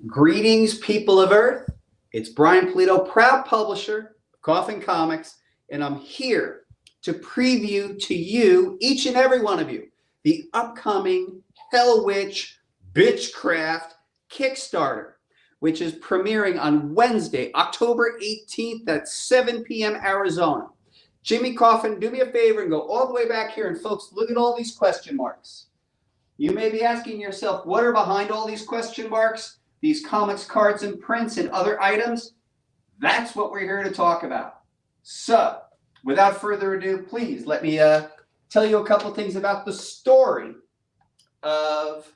Greetings, people of Earth. It's Brian Pulido, proud publisher of Coffin Comics, and I'm here to preview to you, each and every one of you, the upcoming Hellwitch Bitchcraft Kickstarter, which is premiering on Wednesday, October 18th at 7 p.m. Arizona. Jimmy Coffin, do me a favor and go all the way back here, and folks, look at all these question marks. You may be asking yourself, what are behind all these question marks? These comics, cards, and prints and other items? That's what we're here to talk about. So, without further ado, please let me tell you a couple things about the story of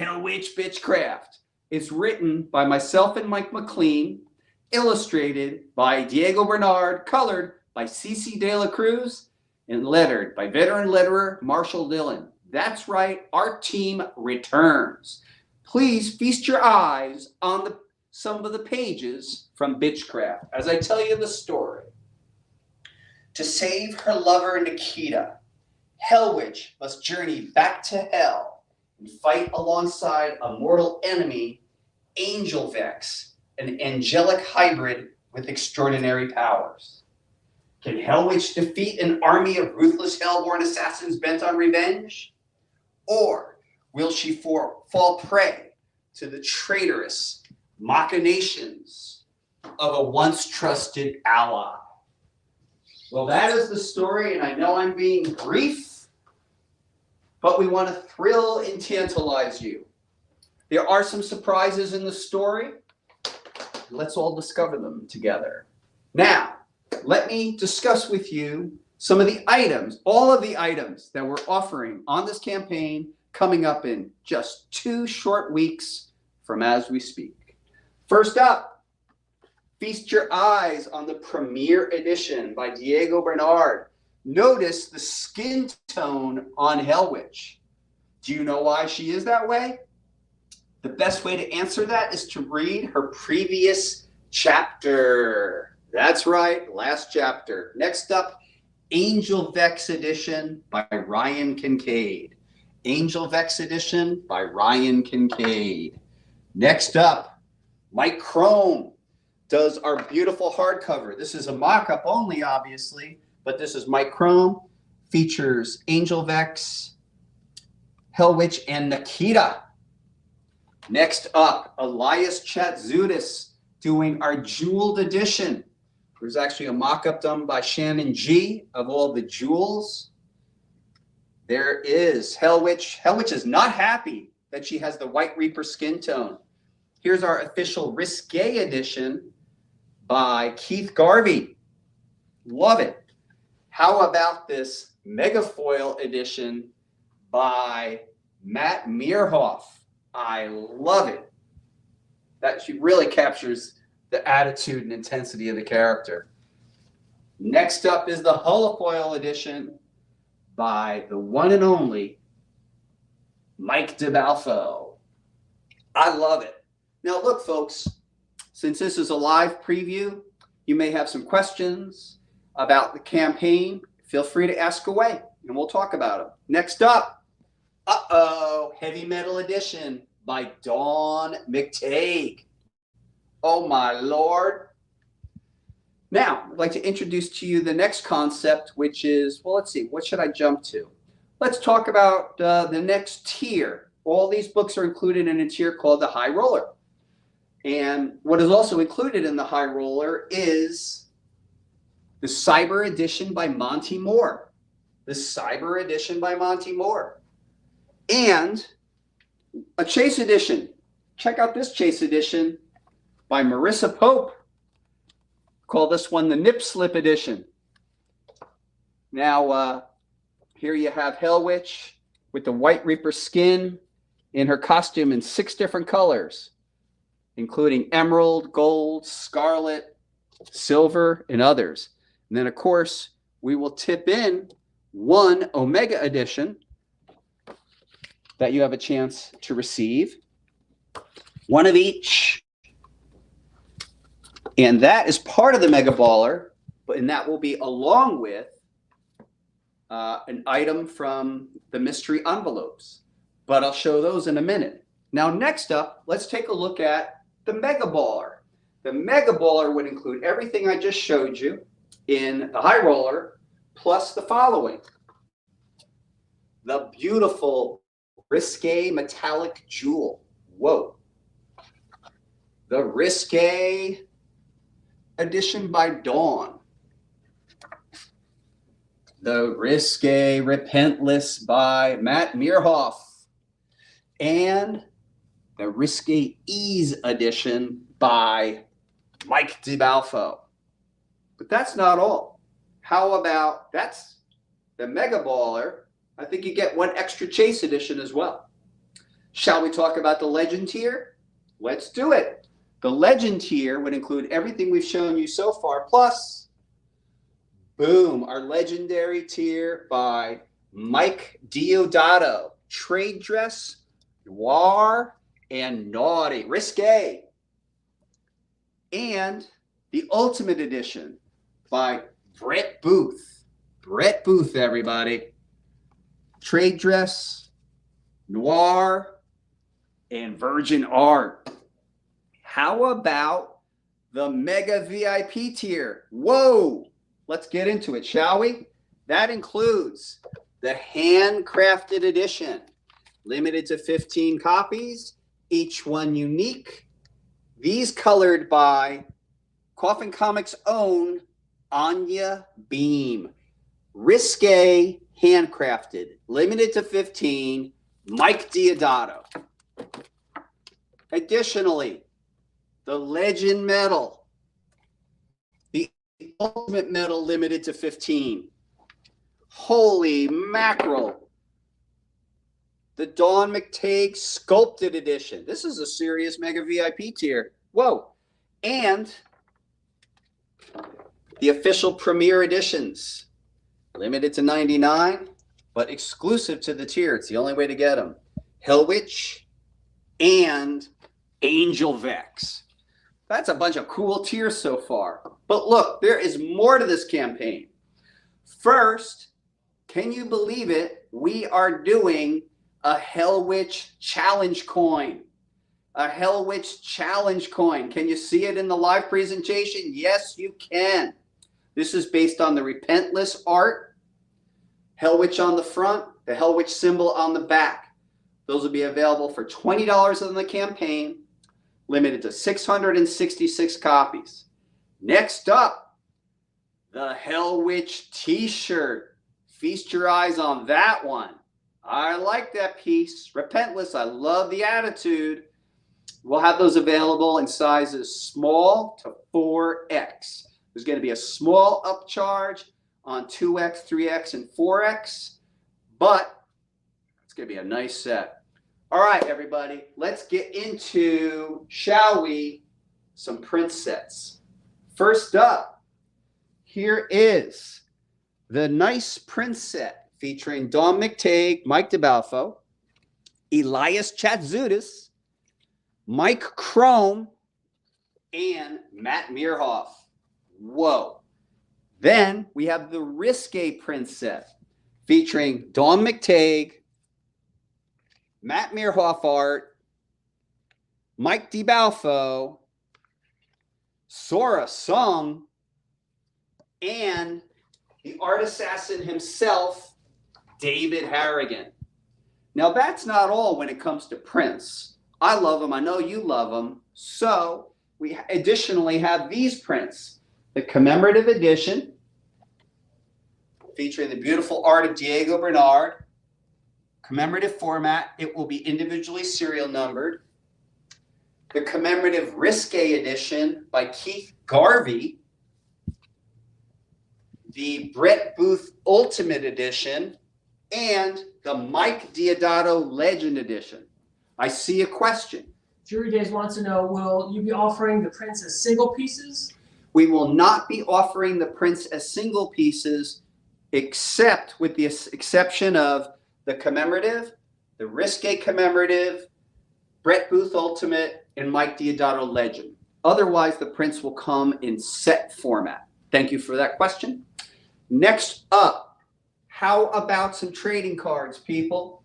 Hellwitch Bitchcraft. It's written by myself and Mike McLean, illustrated by Diego Bernard, colored by CC De La Cruz, and lettered by veteran letterer Marshall Dillon. That's right, our team returns. Please feast your eyes on some of the pages from Bitchcraft as I tell you the story. To save her lover Nikita, Hellwitch must journey back to hell and fight alongside a mortal enemy, Angel Vex, an angelic hybrid with extraordinary powers. Can Hellwitch defeat an army of ruthless hellborn assassins bent on revenge? Or will she fall prey to the traitorous machinations of a once trusted ally? Well, that is the story, and I know I'm being brief, but we want to thrill and tantalize you. There are some surprises in the story. Let's all discover them together. Now, let me discuss with you some of the items, all of the items that we're offering on this campaign coming up in just 2 short weeks from as we speak. First up, feast your eyes on the premiere edition by Diego Bernard. Notice the skin tone on Hellwitch. Do you know why she is that way? The best way to answer that is to read her previous chapter. That's right, last chapter. Next up, Angel Vex Edition by Ryan Kincaid. Angel Vex Edition by Ryan Kincaid. Next up, Mike Crone does our beautiful hardcover. This is a mock-up only, obviously, but this is Mike Crone. Features Angel Vex, Hellwitch, and Nikita. Next up, Elias Chatzudis doing our jeweled edition. There's actually a mock-up done by Shannon G of all the jewels. There is Hellwitch. Hellwitch is not happy that she has the White Reaper skin tone. Here's our official Risque edition by Keith Garvey. Love it. How about this Megafoil edition by Matt Meerhoff? I love it. That she really captures the attitude and intensity of the character. Next up is the Holofoil edition by the one and only Mike DeBalfo. I love it. Now look, folks, since this is a live preview, you may have some questions about the campaign. Feel free to ask away, and we'll talk about them. Next up, Heavy Metal Edition by Dawn McTague. Oh my Lord. Now, I'd like to introduce to you the next concept, which is, well, let's see, what should I jump to? Let's talk about the next tier. All these books are included in a tier called the High Roller. And what is also included in the High Roller is the Cyber Edition by Monty Moore. The Cyber Edition by Monty Moore. And a Chase Edition. Check out this Chase Edition by Marissa Pope. Call this one the Nip Slip Edition. Now, here you have Hellwitch with the White Reaper skin in her costume in 6 different colors, including emerald, gold, scarlet, silver, and others. And then, of course, we will tip in one Omega Edition that you have a chance to receive. One of each. And that is part of the Mega Baller, and that will be along with an item from the mystery envelopes. But I'll show those in a minute. Now, next up, let's take a look at the Mega Baller. The Mega Baller would include everything I just showed you in the high roller, plus the following. The beautiful Risque Metallic Jewel. Whoa. The Risque Edition by Dawn. The Risque Repentless by Matt Meerhoff. And the Risque Ease Edition by Mike DiBalfo. But that's not all. How about, that's the Mega Baller. I think you get one extra Chase Edition as well. Shall we talk about the Legend tier? Let's do it. The Legend tier would include everything we've shown you so far, plus, boom, our legendary tier by Mike Diodato. Trade Dress, Noir, and Naughty. Risque. And the Ultimate Edition by Brett Booth. Brett Booth, everybody. Trade Dress, Noir, and Virgin Art. How about the Mega VIP tier? Whoa! Let's get into it, shall we? That includes the Handcrafted Edition, limited to 15 copies, each one unique. These colored by Coffin Comics' own Anya Beam. Risque Handcrafted, limited to 15, Mike Diodato. Additionally, the Legend Medal, the Ultimate Medal, limited to 15. Holy mackerel. The Dawn McTague Sculpted Edition. This is a serious Mega VIP tier. Whoa. And the official Premier Editions. Limited to 99, but exclusive to the tier. It's the only way to get them. Hellwitch and Angel Vex. That's a bunch of cool tiers so far. But look, there is more to this campaign. First, can you believe it? We are doing a Hellwitch challenge coin. A Hellwitch challenge coin. Can you see it in the live presentation? Yes, you can. This is based on the Repentless art. Hellwitch on the front, the Hellwitch symbol on the back. Those will be available for $20 in the campaign, limited to 666 copies. Next up, the Hellwitch t-shirt. Feast your eyes on that one. I like that piece. Repentless, I love the attitude. We'll have those available in sizes small to 4X. There's going to be a small upcharge on 2X, 3X, and 4X, but it's going to be a nice set. All right, everybody, let's get into, shall we, some print sets. First up, here is the nice print set featuring Dawn McTague, Mike DiBalfo, Elias Chatzudis, Mike Chrome, and Matt Meerhoff. Whoa. Then we have the Risque print set featuring Dawn McTague, Matt Meerhoff art, Mike DiBalfo, Sora Sung, and the art assassin himself, David Harrigan. Now, that's not all when it comes to prints. I love them. I know you love them. So we additionally have these prints. The Commemorative Edition, featuring the beautiful art of Diego Bernard. Commemorative format. It will be individually serial numbered. The Commemorative Risque Edition by Keith Garvey. The Brett Booth Ultimate Edition. And the Mike Diodato Legend Edition. I see a question. Jury Days wants to know, will you be offering the prints as single pieces? We will not be offering the prints as single pieces, except with the exception of the Commemorative, the Risque Commemorative, Brett Booth Ultimate, and Mike Diodato Legend. Otherwise, the prints will come in set format. Thank you for that question. Next up, how about some trading cards, people?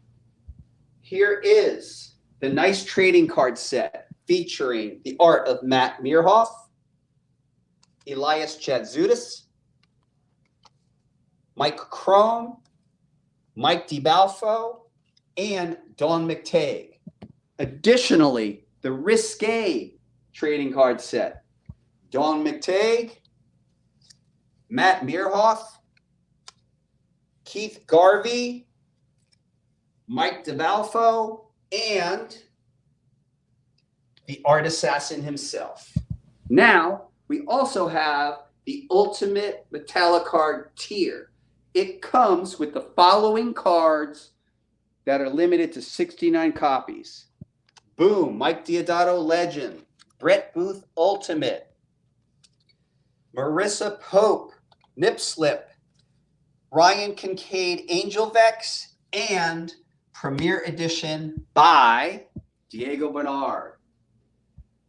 Here is the nice trading card set featuring the art of Matt Meerhoff, Elias Chatzudis, Mike Crone, Mike DiBalfo, and Dawn McTagg. Additionally, the Risque trading card set. Dawn McTagg, Matt Meerhoff, Keith Garvey, Mike DiBalfo, and the art assassin himself. Now, we also have the Ultimate Metallicard tier. It comes with the following cards that are limited to 69 copies. Boom, Mike Deodato Legend, Brett Booth Ultimate, Marissa Pope, Nip Slip, Ryan Kincaid Angel Vex, and Premier Edition by Diego Bernard.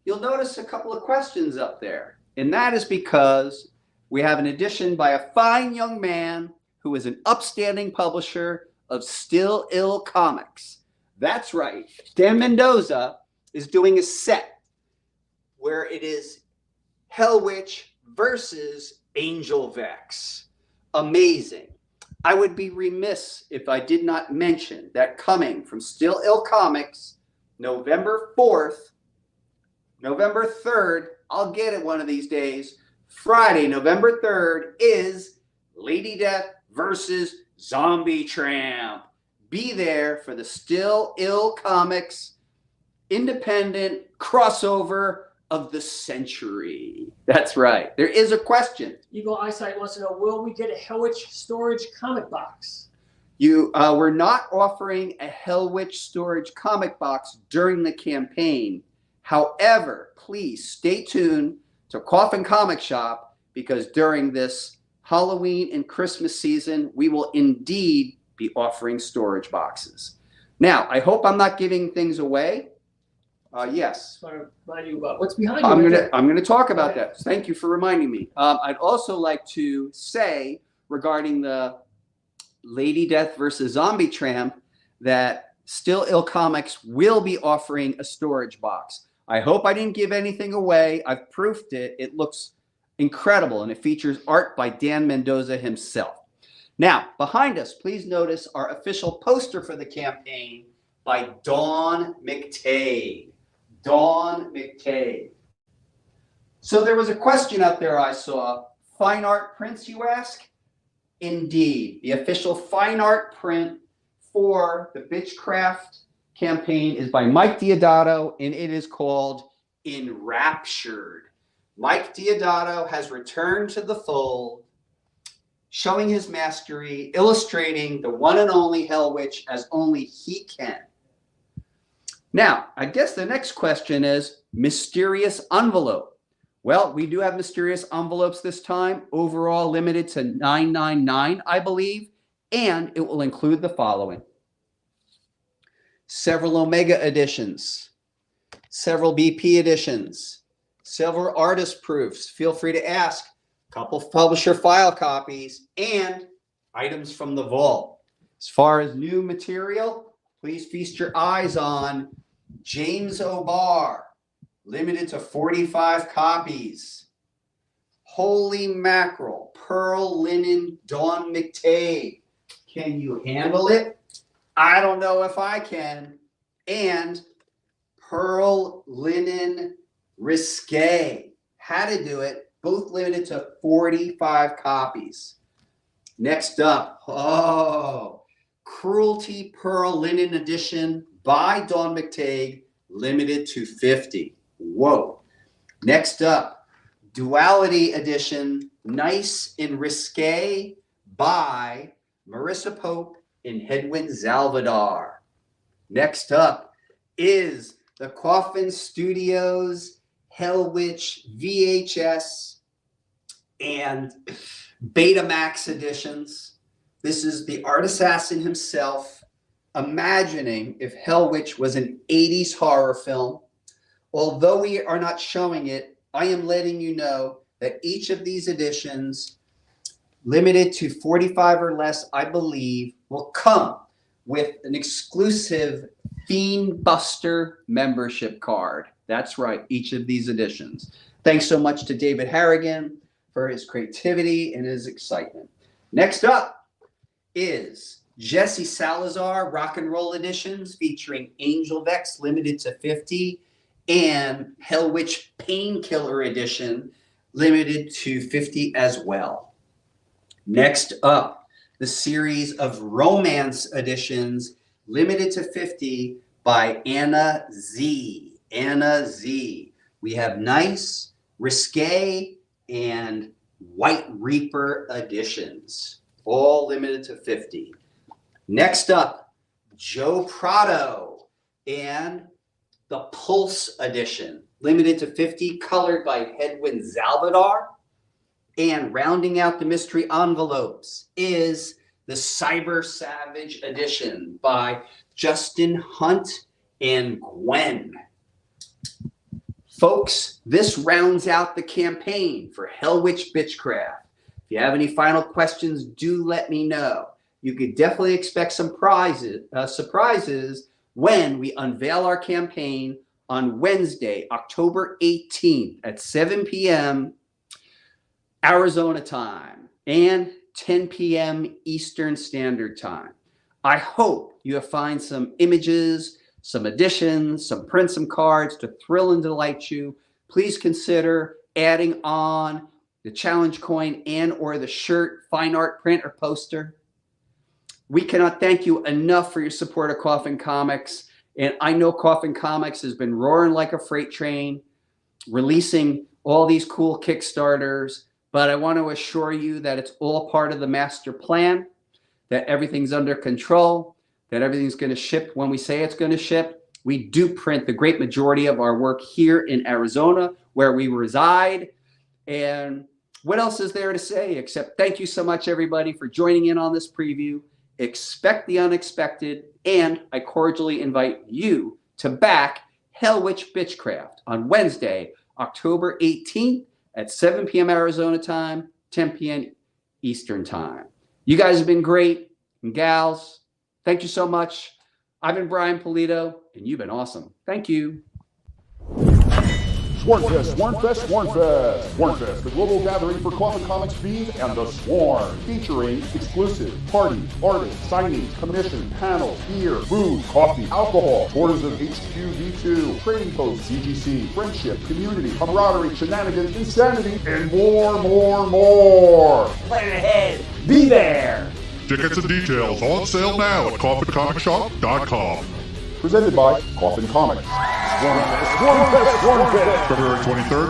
You'll notice a couple of questions up there, and that is because we have an edition by a fine young man who is an upstanding publisher of Still Ill Comics. That's right. Dan Mendoza is doing a set where it is Hellwitch versus Angel Vex. Amazing. I would be remiss if I did not mention that coming from Still Ill Comics, November 4th, November 3rd, I'll get it one of these days, Friday, November 3rd, is Lady Death versus Zombie Tramp. Be there for the Still Ill Comics independent crossover of the century. That's right. There is a question. Eagle Eyesight wants to know, will we get a Hellwitch storage comic box? We're not offering a Hellwitch storage comic box during the campaign. However, please stay tuned to Coffin Comic Shop, because during this Halloween and Christmas season, we will indeed be offering storage boxes. Now, I hope I'm not giving things away. Yes. I want to remind you about what's behind you. I'm gonna talk about that. Thank you for reminding me. I'd also like to say regarding the Lady Death versus Zombie Tramp that Still Ill Comics will be offering a storage box. I hope I didn't give anything away. I've proofed it. It looks incredible, and it features art by Dan Mendoza himself. Now, behind us, please notice our official poster for the campaign by Dawn McTagg. Dawn McTagg. So there was a question out there I saw. Fine art prints, you ask? Indeed. The official fine art print for the Bitchcraft campaign is by Mike Deodato, and it is called Enraptured. Mike Deodato has returned to the fold, showing his mastery, illustrating the one and only Hellwitch as only he can. Now, I guess the next question is mysterious envelope. Well, we do have mysterious envelopes this time, overall limited to 999, I believe, and it will include the following: several Omega editions, several BP editions, several artist proofs. Feel free to ask. A couple publisher file copies, and items from the vault. As far as new material, please feast your eyes on James O'Barr, limited to 45 copies. Holy mackerel, Pearl Linen Dawn McTagg. Can you handle it? I don't know if I can. And Pearl Linen Risque. How to do it. Both limited to 45 copies. Next up, Cruelty Pearl Linen Edition by Dawn McTagg, limited to 50. Whoa. Next up, Duality Edition, Nice and Risque by Marissa Pope and Hedwin Zalvadar. Next up is the Coffin Studios Hellwitch VHS and Betamax editions. This is the art assassin himself, imagining if Hellwitch was an 80s horror film. Although we are not showing it, I am letting you know that each of these editions, limited to 45 or less, I believe, will come with an exclusive Fiend Buster membership card. That's right, each of these editions. Thanks so much to David Harrigan for his creativity and his excitement. Next up is Jesse Salazar Rock and Roll Editions featuring Angel Vex limited to 50 and Hellwitch Painkiller Edition limited to 50 as well. Next up, the series of Romance Editions limited to 50 by Anna Z. Anna Z. We have Nice, Risque, and White Reaper editions, all limited to 50. Next up, Joe Prado and the Pulse edition, limited to 50, colored by Hedwin Zalvadar. And rounding out the mystery envelopes is the Cyber Savage edition by Justin Hunt and Gwen. Folks, this rounds out the campaign for Hellwitch Bitchcraft. If you have any final questions, do let me know. You could definitely expect some surprises when we unveil our campaign on Wednesday, October 18th at 7 p.m. Arizona time and 10 p.m. Eastern Standard Time. I hope you find some images, some additions, some prints, some cards to thrill and delight you. Please consider adding on the challenge coin and or the shirt, fine art print, or poster. We cannot thank you enough for your support of Coffin Comics. And I know Coffin Comics has been roaring like a freight train, releasing all these cool Kickstarters. But I want to assure you that it's all part of the master plan, that everything's under control, that everything's going to ship when we say it's going to ship. We do print the great majority of our work here in Arizona, where we reside. And what else is there to say except thank you so much, everybody, for joining in on this preview. Expect the unexpected, and I cordially invite you to back Hellwitch Bitchcraft on Wednesday, October 18th at 7 p.m. Arizona time, 10 p.m. Eastern time. You guys have been great, and gals, thank you so much. I've been Brian Pulido, and you've been awesome. Thank you. Swarmfest, Swarmfest, Swarmfest! Swarmfest, the global gathering for Coffin Comics Fiend and the Swarm, featuring exclusive parties, artists, signings, commissions, panels, beer, food, coffee, alcohol, tours of HQV2, trading posts, CGC, friendship, community, camaraderie, shenanigans, insanity, and more. Plan ahead. Be there. Tickets and details on sale now at coffincomicsshop.com. Presented by Coffin Comics. Swarmfest, February 23rd.